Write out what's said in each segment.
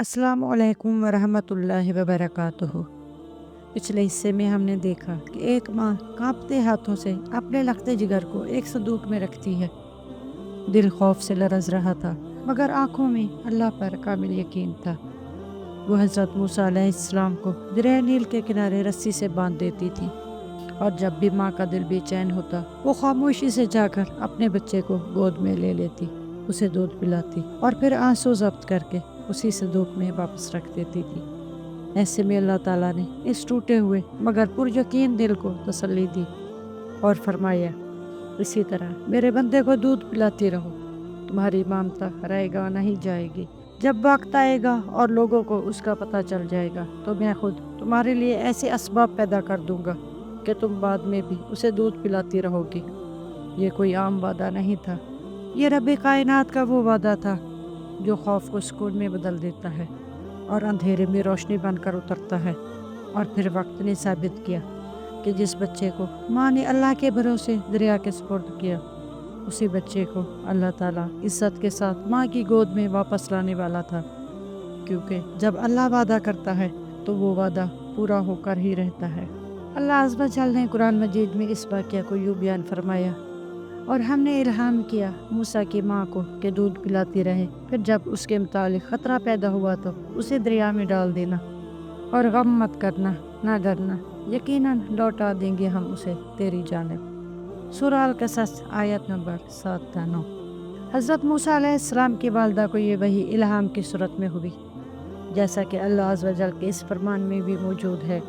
अस्सलाम वालेकुम वरहमतुल्लाहि वबरकातुहू। पिछले हिस्से में हमने देखा कि एक माँ कांपते हाथों से अपने लखते जिगर को एक संदूक में रखती है। दिल खौफ से लरज रहा था, मगर आंखों में अल्लाह पर कामिल यकीन था। वो हज़रत मूसा अलैहिस्सलाम को दरिया नील के किनारे रस्सी से बांध देती थी, और जब भी माँ का दिल बेचैन होता, वो खामोशी से जाकर अपने बच्चे को गोद में ले लेती, उसे दूध पिलाती और फिर आंसू जब्त करके उसी संदूक में वापस रख देती थी। ऐसे में अल्लाह ताला ने इस टूटे हुए मगर पुरयकीन दिल को तसल्ली दी और फरमाया, इसी तरह मेरे बंदे को दूध पिलाती रहो, तुम्हारी ममता रहेगा नहीं जाएगी। जब वक्त आएगा और लोगों को उसका पता चल जाएगा तो मैं खुद तुम्हारे लिए ऐसे असबाब पैदा कर दूंगा कि तुम बाद में भी उसे दूध पिलाती रहोगी। ये कोई आम वादा नहीं था, ये रब कायनात का वो वादा था जो खौफ को सुकून में बदल देता है और अंधेरे में रोशनी बनकर उतरता है। और फिर वक्त ने साबित किया कि जिस बच्चे को माँ ने अल्लाह के भरोसे दरिया के सुपुर्द किया, उसी बच्चे को अल्लाह ताला इज्जत के साथ माँ की गोद में वापस लाने वाला था। क्योंकि जब अल्लाह वादा करता है तो वो वादा पूरा होकर ही रहता है। अल्लाह अज़्ज़ व जल ने कुरान मजीद में इस वाक़या को यूँ बयान फरमाया, और हमने इल्हाम किया मूसा की माँ को कि दूध पिलाती रहे, फिर जब उसके मुतालिक ख़तरा पैदा हुआ तो उसे दरिया में डाल देना, और गम मत करना, ना डरना, यकीनन लौटा देंगे हम उसे तेरी जानिब। सूरह अल-क़सस आयत नंबर 7-9। हज़रत मूसा अलैहिस्सलाम की वालिदा को ये वही इल्हाम की सूरत में हुई, जैसा कि अल्लाह अज़्ज़ व जल के इस फरमान में भी मौजूद है,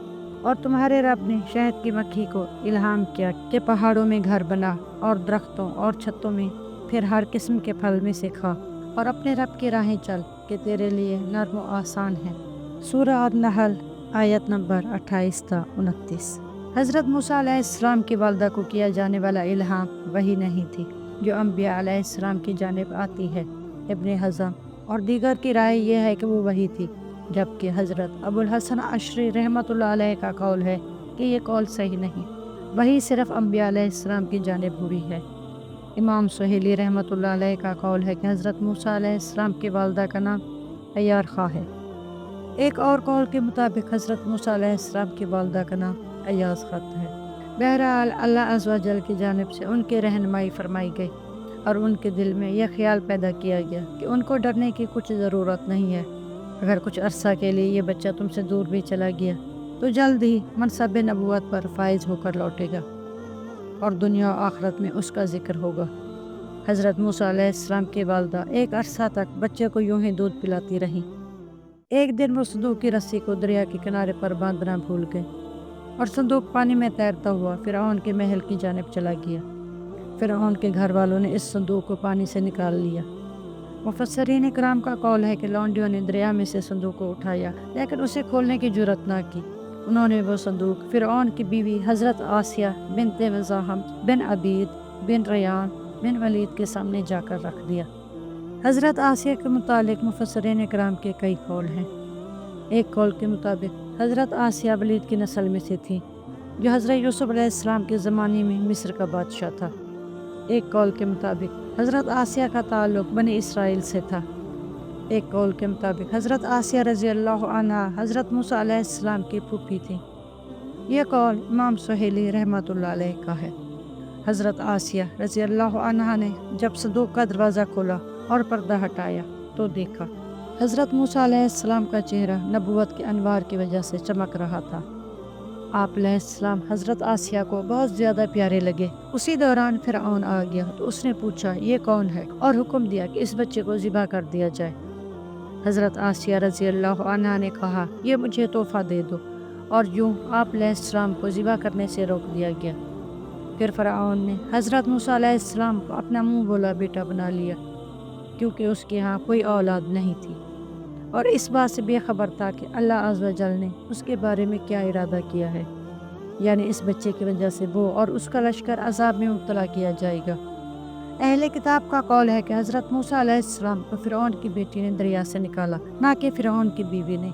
और तुम्हारे रब ने शहद की मक्खी को इल्हाम किया कि पहाड़ों में घर बना और दरख्तों और छतों में फिर हर किस्म के फल में से खा, और अपने रब की राहें चल कि तेरे लिए नर्म व आसान है। सूरह अन-नहल आयत नंबर 28-29। हज़रत मूसा अलैहिस्सलाम की वालिदा को किया जाने वाला इल्हाम वही नहीं थी जो अम्बिया अलैहिस्सलाम की जानिब आती है। इब्न हज़म और दीगर की राय यह है कि वो वही थी, जबकि हज़रत अबुल हसन अशरी रहमतुल्लाह अलैह का कौल है कि ये कौल सही नहीं, वही सिर्फ़ अम्बिया अलैहिस्सलाम की जानिब हुई है। इमाम सुहेली रहमतुल्लाह अलैह का कौल है कि हज़रत मूसा अलैहिस्सलाम की वालिदा का नाम अय्यार खां है। एक और कौल के मुताबिक हज़रत मूसा अलैहिस्सलाम की वालिदा का नाम अय्याज़ ख़त है। बहरहाल अल्लाह अज़्ज़ व जल की जानिब से उनके रहनुमाई फरमाई गई और उनके दिल में यह ख्याल पैदा किया गया कि उनको डरने की कुछ ज़रूरत नहीं है। अगर कुछ अरसा के लिए ये बच्चा तुमसे दूर भी चला गया तो जल्द ही मनसब नबूवत पर फाइज होकर लौटेगा और दुनिया और आखिरत में उसका जिक्र होगा। हज़रत मूसा अलैहिस्सलाम की वालिदा एक अरसा तक बच्चे को यूं ही दूध पिलाती रहीं। एक दिन वो संदूक की रस्सी को दरिया के किनारे पर बांधना भूल गए और संदूक पानी में तैरता हुआ फ़िरऔन के महल की जानिब चला गया। फ़िरऔन के घर वालों ने इस संदूक को पानी से निकाल लिया। मुफस्सरीन इकराम का कौल है कि लौंडियों ने दरिया में से संदूक को उठाया, लेकिन उसे खोलने की जुर्रत ना की। उन्होंने वो संदूक फ़िरऔन की बीवी हज़रत आसिया बिन्ते मज़ाहम बिन अबीद बिन रयान बिन वलीद के सामने जाकर रख दिया। हज़रत आसिया के मुतालिक मुफस्सरीन इकराम के कई कौल हैं। एक कौल के मुताबिक हज़रत आसिया वलीद की नस्ल में से थी, जो हज़रत यूसुफ अलैहिस्सलाम के ज़माने में मिस्र का बादशाह था। एक कौल के मुताबिक हज़रत आसिया का ताल्लुक़ बनी इसराइल से था। एक कौल के मुताबिक हज़रत आसिया रज़ी अल्लाह अन्हा हज़रत मूसा अलैहिस्सलाम की फूफी थी। यह कौल इमाम सुहेली रहमतुल्लाह अलैह का है। हज़रत आसिया रज़ी अल्लाह अन्हा ने जब संदूक का दरवाज़ा खोला और पर्दा हटाया तो देखा हज़रत मूसा अलैहिस्सलाम का चेहरा नबूवत के अनवार की वजह से चमक रहा था। आप अलैहिस्सलाम हज़रत आसिया को बहुत ज़्यादा प्यारे लगे। उसी दौरान फ़िरऔन आ गया तो उसने पूछा ये कौन है, और हुक्म दिया कि इस बच्चे को ज़िबा कर दिया जाए। हज़रत आसिया रज़ी अल्लाह अन्हा ने कहा, ये मुझे तोहफ़ा दे दो, और यूँ आप अलैहिस्सलाम को ज़िबा करने से रोक दिया गया। फिर फ़िरऔन ने हज़रत मूसा अलैहिस्सलाम को अपना मुँह बोला बेटा बना लिया, क्योंकि उसके यहाँ कोई औलाद नहीं थी और इस बात से बेखबर था कि अल्लाह अज़्ज़ व जल ने उसके बारे में क्या इरादा किया है, यानी इस बच्चे की वजह से वो और उसका लश्कर अज़ाब में मुब्तला किया जाएगा। अहले किताब का कौल है कि हज़रत मूसा अलैहिस्सलाम को फ़िरऔन की बेटी ने दरिया से निकाला, ना कि फ़िरऔन की बीवी ने।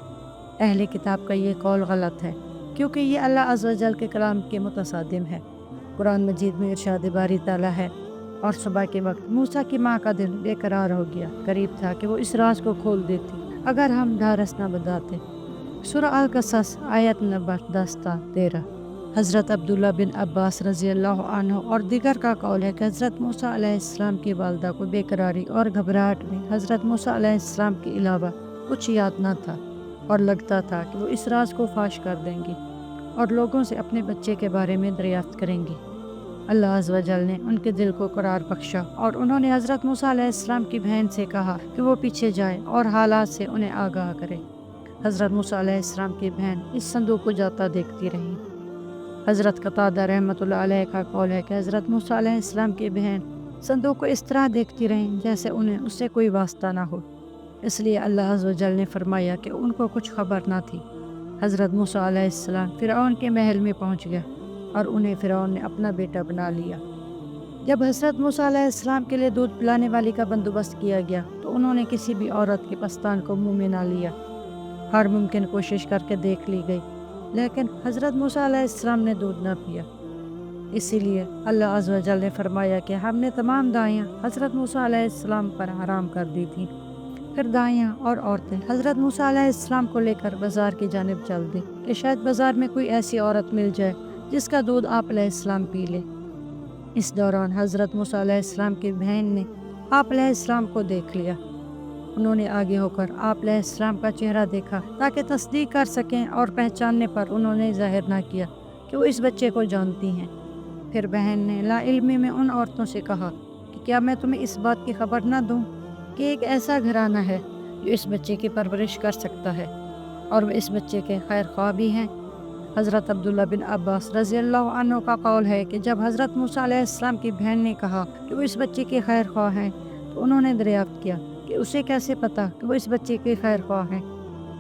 अहले किताब का ये कौल गलत है, क्योंकि ये अल्लाह अज़्ज़ व जल के कलाम के मुतसादिम है। कुरान मजीद में इरशाद बारी ताला है, और सुबह के वक्त मूसा की माँ का दिल बेकरार हो गया, करीब था कि वो इस राज को खोल देती। اگر ہم ڈھارس نہ بندھاتے۔ سورہ القصص آیت نمبر 10 تا 13۔ حضرت عبداللہ بن عباس رضی اللہ عنہ اور دیگر کا قول ہے کہ حضرت موسیٰ علیہ السلام کی والدہ کو بے قراری اور گھبراہٹ میں حضرت موسیٰ علیہ السلام کے علاوہ کچھ یاد نہ تھا، اور لگتا تھا کہ وہ اس راز کو فاش کر دیں گی اور لوگوں سے اپنے بچے کے بارے میں دریافت کریں گی۔ اللہ عز و جل نے ان کے دل کو قرار بخشا، اور انہوں نے حضرت موسیٰ علیہ السلام کی بہن سے کہا کہ وہ پیچھے جائے اور حالات سے انہیں آگاہ کرے۔ حضرت موسیٰ علیہ السلام کی بہن اس صندوق کو جاتا دیکھتی رہی۔ حضرت قتادہ رحمۃ اللہ علیہ کا قول ہے کہ حضرت موسیٰ علیہ السلام کی بہن صندوق کو اس طرح دیکھتی رہیں جیسے انہیں اس سے کوئی واسطہ نہ ہو، اس لیے اللہ عز و جل نے فرمایا کہ ان کو کچھ خبر نہ تھی۔ حضرت موسیٰ علیہ السلام فرعون کے محل میں پہنچ گیا اور انہیں فرعون نے اپنا بیٹا بنا لیا۔ جب حضرت موسیٰ علیہ السلام کے لیے دودھ پلانے والی کا بندوبست کیا گیا تو انہوں نے کسی بھی عورت کے پستان کو منہ میں نہ لیا۔ ہر ممکن کوشش کر کے دیکھ لی گئی، لیکن حضرت موسیٰ علیہ السلام نے دودھ نہ پیا۔ اسی لیے اللہ عز و جل نے فرمایا کہ ہم نے تمام دائیاں حضرت موسیٰ علیہ السلام پر حرام کر دی تھیں۔ پھر دائیاں اور عورتیں حضرت موسیٰ علیہ السلام کو لے کر بازار کی جانب چل دیں کہ شاید بازار میں کوئی ایسی عورت مل جائے جس کا دودھ آپ علیہ السلام پی لے۔ اس دوران حضرت موسیٰ علیہ السلام کی بہن نے آپ علیہ السلام کو دیکھ لیا۔ انہوں نے آگے ہو کر آپ علیہ السلام کا چہرہ دیکھا تاکہ تصدیق کر سکیں، اور پہچاننے پر انہوں نے ظاہر نہ کیا کہ وہ اس بچے کو جانتی ہیں۔ پھر بہن نے لا علمی میں ان عورتوں سے کہا کہ کیا میں تمہیں اس بات کی خبر نہ دوں کہ ایک ایسا گھرانہ ہے جو اس بچے کی پرورش کر سکتا ہے، اور وہ اس بچے کے خیر خواہ بھی ہیں۔ حضرت عبداللہ بن عباس رضی اللہ عنہ کا قول ہے کہ جب حضرت موسیٰ علیہ السلام کی بہن نے کہا کہ وہ اس بچے کے خیر خواہ ہیں تو انہوں نے دریافت کیا کہ اسے کیسے پتہ کہ وہ اس بچے کے خیر خواہ ہیں؟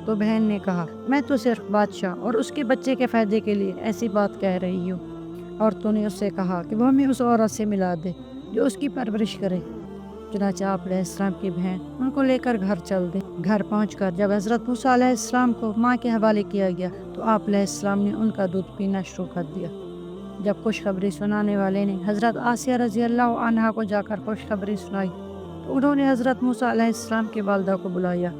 تو بہن نے کہا، میں تو صرف بادشاہ اور اس کے بچے کے فائدے کے لیے ایسی بات کہہ رہی ہوں۔ عورتوں نے اس سے کہا کہ وہ ہمیں اس عورت سے ملا دے جو اس کی پرورش کرے۔ چنانچہ آپ علیہ السلام کی بہن ان کو لے کر گھر چل دی۔ گھر پہنچ کر جب حضرت موسیٰ علیہ السلام کو ماں کے حوالے کیا گیا تو آپ علیہ السلام نے ان کا دودھ پینا شروع کر دیا۔ جب خوشخبری سنانے والے نے حضرت آسیہ رضی اللہ عنہا کو جا کر خوشخبری سنائی تو انہوں نے حضرت موسیٰ علیہ السلام کی والدہ کو بلایا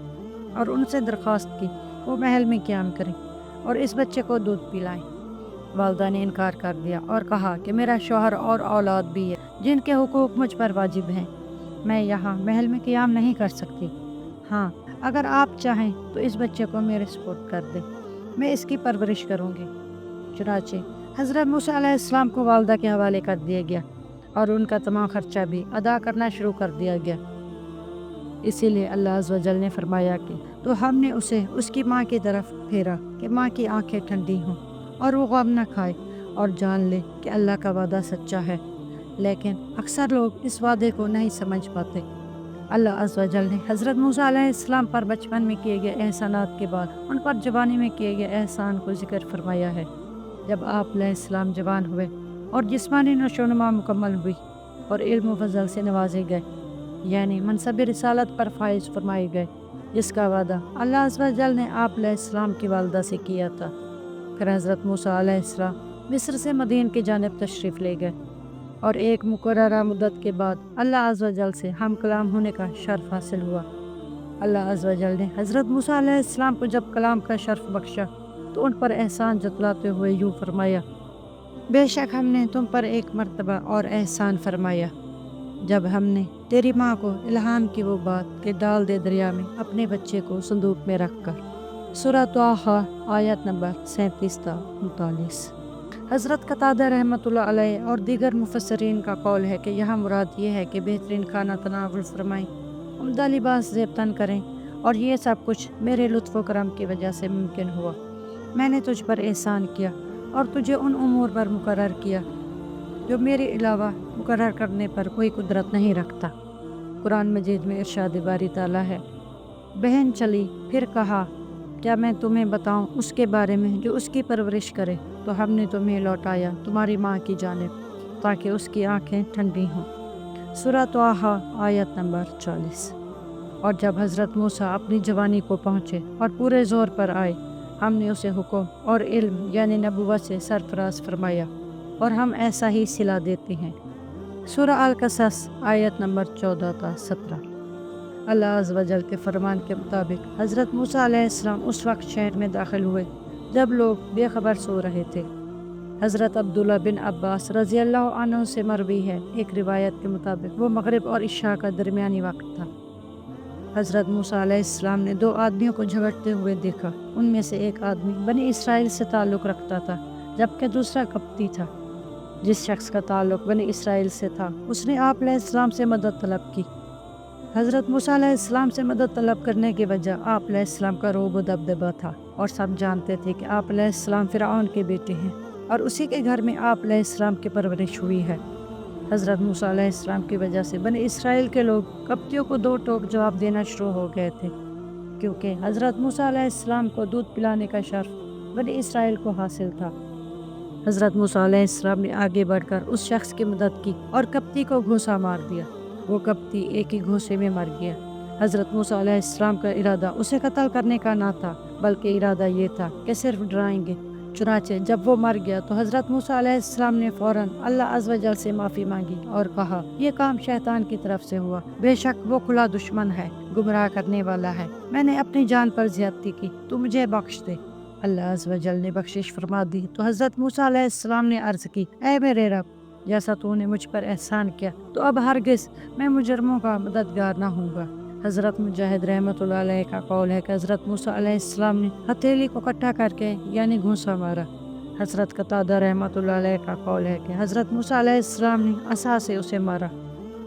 اور ان سے درخواست کی وہ محل میں قیام کریں اور اس بچے کو دودھ پلائیں۔ والدہ نے انکار کر دیا اور کہا کہ میرا شوہر اور اولاد بھی ہے جن کے حقوق مجھ پر واجب ہیں، میں یہاں محل میں قیام نہیں کر سکتی۔ ہاں، اگر آپ چاہیں تو اس بچے کو میرے سپرد کر دیں، میں اس کی پرورش کروں گی۔ چنانچہ حضرت موسیٰ علیہ السلام کو والدہ کے حوالے کر دیا گیا اور ان کا تمام خرچہ بھی ادا کرنا شروع کر دیا گیا۔ اسی لیے اللہ عز و جل نے فرمایا کہ تو ہم نے اسے اس کی ماں کی طرف پھیرا کہ ماں کی آنکھیں ٹھنڈی ہوں اور وہ غم نہ کھائے اور جان لے کہ اللہ کا وعدہ سچا ہے، لیکن اکثر لوگ اس وعدے کو نہیں سمجھ پاتے۔ اللہ عز و جل نے حضرت موسیٰ علیہ السلام پر بچپن میں کیے گئے احسانات کے بعد ان پر جوانی میں کیے گئے احسان کو ذکر فرمایا ہے۔ جب آپ علیہ السلام جوان ہوئے اور جسمانی نشو و نما مکمل ہوئی اور علم و فضل سے نوازے گئے، یعنی منصب رسالت پر فائز فرمائے گئے، جس کا وعدہ اللہ عز و جل نے آپ علیہ السلام کی والدہ سے کیا تھا۔ پھر حضرت موسیٰ علیہ السلام مصر سے مدین کی جانب تشریف لے گئے اور ایک مقررہ مدت کے بعد اللہ عز و جل سے ہم کلام ہونے کا شرف حاصل ہوا۔ اللہ عز و جل نے حضرت موسیٰ علیہ السلام کو جب کلام کا شرف بخشا تو ان پر احسان جتلاتے ہوئے یوں فرمایا، بے شک ہم نے تم پر ایک مرتبہ اور احسان فرمایا جب ہم نے تیری ماں کو الہام کی وہ بات کہ ڈال دے دریا میں اپنے بچے کو صندوق میں رکھ کر۔ سورہ طٰہٰ آیت نمبر 37 تا 39۔ حضرت قتادہ رحمۃ اللہ علیہ اور دیگر مفسرین کا قول ہے کہ یہاں مراد یہ ہے کہ بہترین کھانا تناول فرمائیں، عمدہ لباس زیب تن کریں، اور یہ سب کچھ میرے لطف و کرم کی وجہ سے ممکن ہوا۔ میں نے تجھ پر احسان کیا اور تجھے ان امور پر مقرر کیا جو میرے علاوہ مقرر کرنے پر کوئی قدرت نہیں رکھتا۔ قرآن مجید میں ارشاد باری تعالیٰ ہے، بہن چلی پھر کہا کیا میں تمہیں بتاؤں اس کے بارے میں جو اس کی پرورش کرے، تو ہم نے تمہیں لوٹایا تمہاری ماں کی جانب تاکہ اس کی آنکھیں ٹھنڈی ہوں۔ سورہ طٰہٰ آیت نمبر 40۔ اور جب حضرت موسیٰ اپنی جوانی کو پہنچے اور پورے زور پر آئے، ہم نے اسے حکم اور علم یعنی نبوت سے سرفراز فرمایا، اور ہم ایسا ہی صلہ دیتے ہیں۔ سورہ القصص آیت نمبر 14 تا 17۔ अल्लाह अज़्ज़ व जल के फरमान के मुताबिक हज़रत मूसा अलैहिस्सलाम उस वक्त शहर में दाखिल हुए जब लोग बेखबर सो रहे थे। हज़रत अब्दुल्ला बिन अब्बास रज़ी अल्लाह अन्हु से मरवी है, एक रिवायत के मुताबिक वो मगरिब और इशा का दरमियानी वक्त था। हज़रत मूसा अलैहिस्सलाम ने दो आदमियों को झगड़ते हुए देखा। उनमें से एक आदमी बनी इसराइल से ताल्लुक़ रखता था जबकि दूसरा कप्ती था। जिस शख्स का ताल्लुक़ बनी इसराइल से था उसने आप अलैहिस्सलाम से मदद तलब की। हज़रत मूसा अलैहिस्सलाम से मदद तलब करने की वजह आप अलैहिस्सलाम का रोब व दबदबा था और सब जानते थे कि आप अलैहिस्सलाम फ़िरऔन के बेटे हैं और उसी के घर में आप अलैहिस्सलाम की परवरिश हुई है। हज़रत मूसा अलैहिस्सलाम की वजह से बनी इसराइल के लोग कप्तियों को दो टोक जवाब देना शुरू हो गए थे, क्योंकि हज़रत मूसा अलैहिस्सलाम को दूध पिलाने का शर्फ बनी इसराइल को हासिल था। हज़रत मूसा अलैहिस्सलाम ने आगे बढ़कर उस शख्स की मदद की और कप्ती को घूंसा मार दिया। वो कप्ती एक ही घूंसे में मर गया। हज़रत मूसा अलैहिस्सलाम का इरादा उसे कत्ल करने का ना था, बल्कि इरादा ये था कि सिर्फ डराएंगे। चुनाचे जब वो मर गया तो हज़रत मूसा अलैहिस्सलाम ने फ़ौरन अल्लाह अज़्ज़ व जल से माफ़ी मांगी और कहा, ये काम शैतान की तरफ से हुआ, बेशक वो खुला दुश्मन है, गुमराह करने वाला है। मैंने अपनी जान पर ज़्यादती की, तू मुझे बख्श दे। अल्लाह अज़्ज़ व जल ने बख्शिश फरमा दी तो हज़रत मूसा अलैहिस्सलाम ने अर्ज़ की, ऐ मेरे रब, जैसा तूने मुझ पर एहसान किया तो अब हरगिज़ मैं मुजरमों का मददगार ना होऊंगा। हज़रत मुजाहिद रहमतुल्लाह अलैह का कौल है कि हज़रत मूसा अलैहिस्सलाम ने हथेली को इकट्ठा करके यानी घूंसा मारा। हज़रत कतादा रहमतुल्लाह अलैह का कौल है कि हज़रत मूसा अलैहिस्सलाम ने असा से उसे मारा।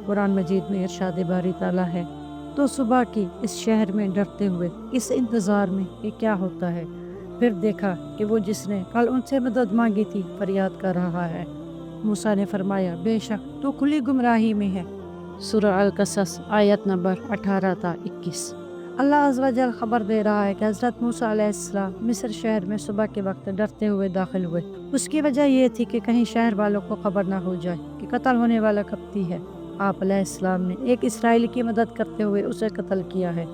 कुरान मजीद में इरशाद बारी ताला है, तो सुबह की इस शहर में डरते हुए इस इंतज़ार में कि क्या होता है, फिर देखा कि वो जिसने कल उनसे मदद मांगी थी फरियाद कर रहा है। मूसा ने फरमाया, बेशक तो खुली गुमराही में है। सूरह अल-कसस आयत नंबर 18 था 21। अल्लाह अज़्ज़ व जल खबर दे रहा है कि हज़रत मूसा अलैहिस्सलाम मिस्र शहर में सुबह के वक्त डरते हुए दाखिल हुए। उसकी वजह ये थी कि कहीं शहर वालों को खबर ना हो जाए कि कत्ल होने वाला कप्ती है। आप अलैहिस्सलाम ने एक इसराइली की मदद करते हुए उसे कत्ल किया है,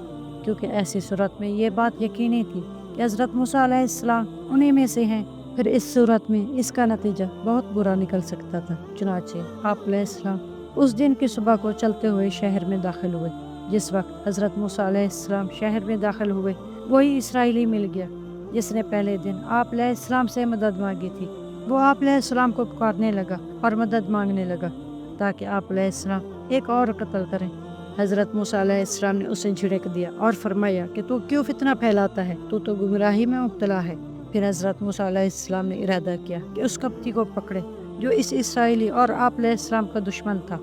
क्योंकि ऐसी सूरत में ये बात यकीनी थी कि हज़रत मूसा अलैहिस्सलाम उन्हीं में से हैं। फिर इस सूरत में इसका नतीजा बहुत बुरा निकल सकता था। चुनाचे आप अलैहिस्सलाम उस दिन की सुबह को चलते हुए शहर में दाखिल हुए। जिस वक्त हज़रत मूसा अलैहिस्सलाम शहर में दाखिल हुए, वही इसराइली मिल गया जिसने पहले दिन आप अलैहिस्सलाम से मदद मांगी थी। वो आप अलैहिस्सलाम को पुकारने लगा और मदद मांगने लगा ताकि आप अलैहिस्सलाम एक और कत्ल करें। हज़रत मूसा अलैहिस्सलाम ने उसे झिड़क दिया और फरमाया कि तू क्यों फितना फैलाता है, तू तो गुमराही में मुब्तला है। फिर हज़रत मूसा अलैहिस्सलाम ने इरादा किया कि उस कप्ती को पकड़े जो इस इसराइली और आप अलैहिस्सलाम का दुश्मन था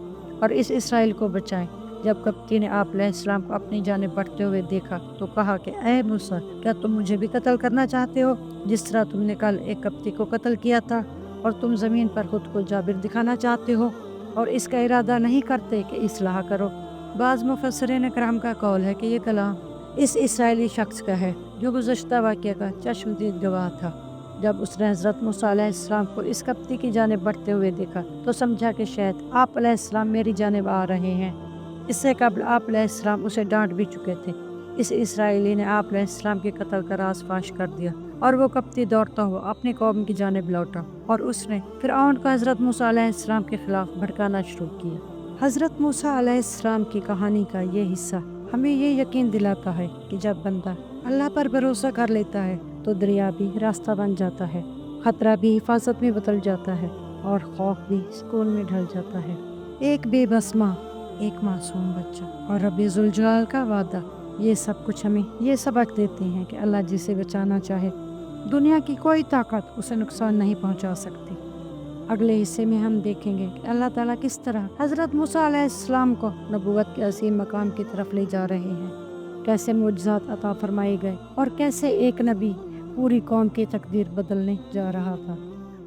और इस इसराइल को बचाएं। जब कप्ती ने आप अलैहिस्सलाम को अपनी जानिब बढ़ते हुए देखा तो कहा कि ऐ मूसा, क्या तुम मुझे भी कत्ल करना चाहते हो जिस तरह तुमने कल एक कप्ती को कत्ल किया था, और तुम ज़मीन पर खुद को जाबिर दिखाना चाहते हो और इसका इरादा नहीं करते कि इस्लाह करो। बाज़ मुफस्सिरीन किराम का कौल है कि ये कलाम इस इसराइली शख्स का है जो गुज़श्ता वाक़या का चश्मदीद गवाह था। जब उसने हज़रत मूसा अलैहिस्सलाम को इस कप्ती की जानिब बढ़ते हुए देखा तो समझा कि शायद आप अलैहिस्सलाम मेरी जानिब आ रहे हैं। इससे कबल आप अलैहिस्सलाम उसे डांट भी चुके थे। इस इसराइली ने आप अलैहिस्सलाम के कत्ल का राज फाश कर दिया और वो कप्ती दौड़ता हुआ अपनी कौम की जानिब लौटा और उसने फ़िरऔन को हज़रत मूसा अलैहिस्सलाम के खिलाफ भड़काना शुरू किया। हज़रत मूसा अलैहिस्सलाम की कहानी का ये हिस्सा हमें ये यकीन दिलाता है कि जब बंदा अल्लाह पर भरोसा कर लेता है तो दरिया भी रास्ता बन जाता है, खतरा भी हिफाजत में बदल जाता है और खौफ भी सुकून में ढल जाता है। एक बेबस माँ, एक मासूम बच्चा और रब्बे ज़ुल जलाल का वादा, ये सब कुछ हमें ये सबक देते हैं कि अल्लाह जिसे बचाना चाहे दुनिया की कोई ताकत उसे नुकसान नहीं पहुँचा सकती। अगले हिस्से में हम देखेंगे कि अल्लाह ताला किस तरह हज़रत मूसा अलैहिस्सलाम को नबूवत के असीम मकाम की तरफ ले जा रहे हैं, कैसे मुअज्ज़ात अता फरमाए गए और कैसे एक नबी पूरी कौम की तकदीर बदलने जा रहा था।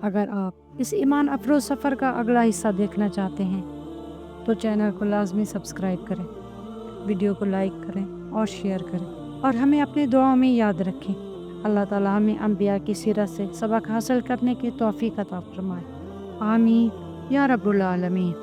अगर आप इस ईमान अफरोज़ सफ़र का अगला हिस्सा देखना चाहते हैं तो चैनल को लाजमी सब्सक्राइब करें, वीडियो को लाइक करें और शेयर करें और हमें अपनी दुआओं में याद रखें। अल्लाह ताला हमें अंबिया की सीरत से सबक हासिल करने की तौफीक अता फरमाए। आमीन या रब्बुल आलमीन।